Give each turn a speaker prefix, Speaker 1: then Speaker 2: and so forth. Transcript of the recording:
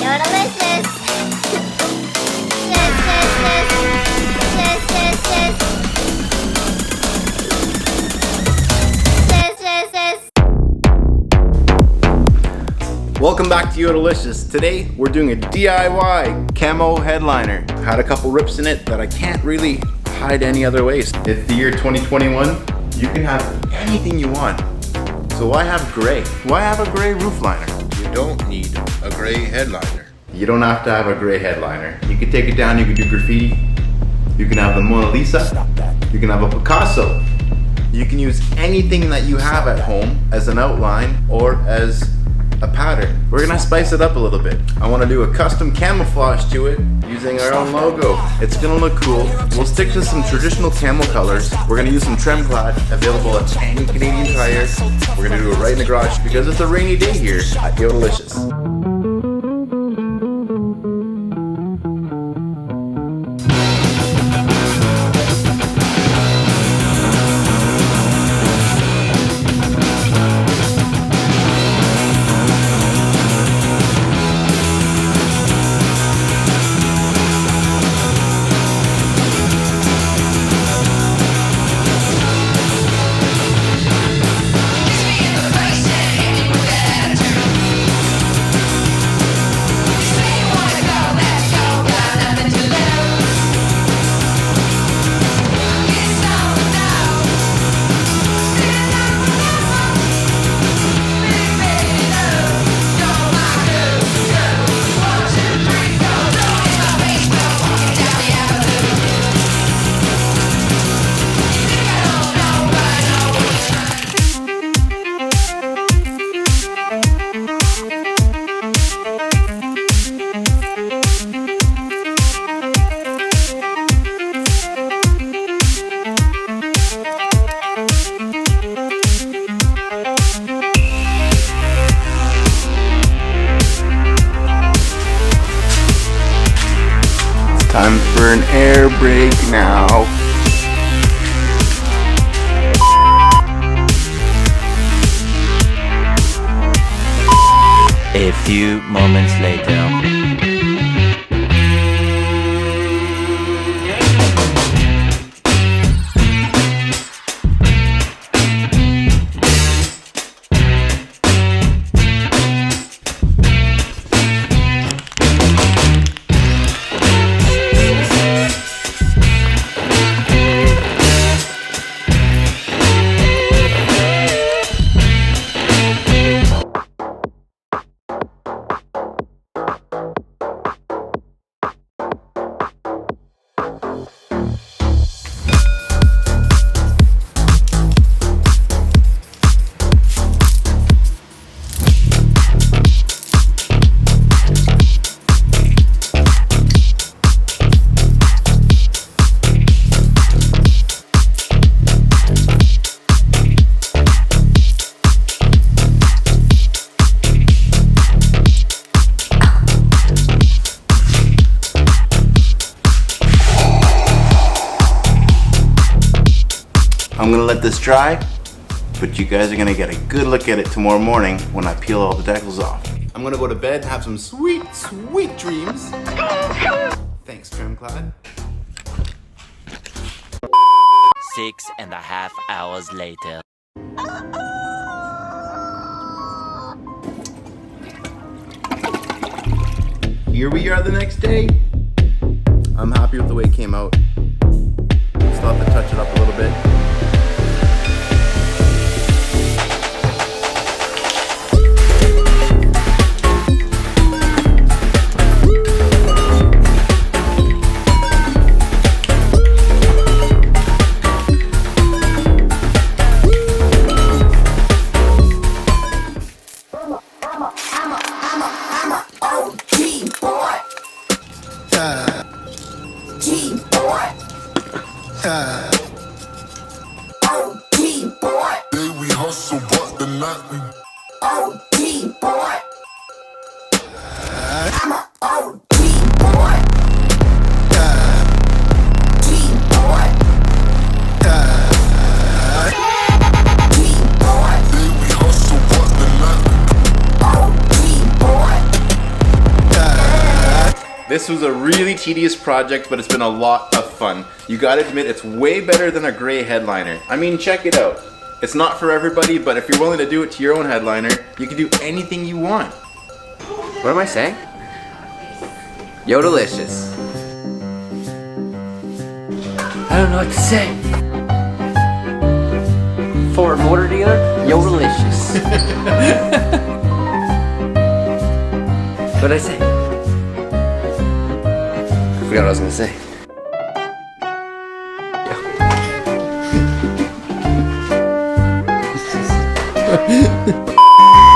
Speaker 1: You're delicious. Yes, yes, yes. Yes, yes, yes. Yes, yes, yes.
Speaker 2: Welcome back to You're Delicious. Today we're doing a DIY camo headliner. Had a couple rips in it that I can't really hide any other ways. It's the year 2021. You can have anything you want. So why have gray? Why have a gray roof liner?
Speaker 3: You don't need a gray headliner.
Speaker 2: You don't have to have a gray headliner. You can take it down, you can do graffiti. You can have the Mona Lisa. You can have a Picasso. You can use anything that you have at home as an outline or as a pattern. We're gonna spice it up a little bit. I wanna do a custom camouflage to it using our own logo. It's gonna look cool. We'll stick to some traditional camo colors. We're gonna use some Tremclad, available at any Canadian tire. We're gonna do it right in the garage because it's a rainy day here at You're Delicious. Time for an air break now.
Speaker 4: A few moments later.
Speaker 2: I'm gonna let this dry, but you guys are gonna get a good look at it tomorrow morning when I peel all the decals off. I'm gonna go to bed and have some sweet, sweet dreams. Thanks, Tremclad.
Speaker 4: 6.5 hours later.
Speaker 2: Here we are the next day. I'm happy with the way it came out. Still have to touch it up a little bit. This was a really tedious project, but it's been a lot of fun. You gotta admit, it's way better than a gray headliner. I mean, check it out. It's not for everybody, but if you're willing to do it to your own headliner, you can do anything you want.
Speaker 5: What am I saying? Yo, delicious. I don't know what to say. Ford motor dealer, yo, delicious. What'd I say? I forgot what I was gonna say.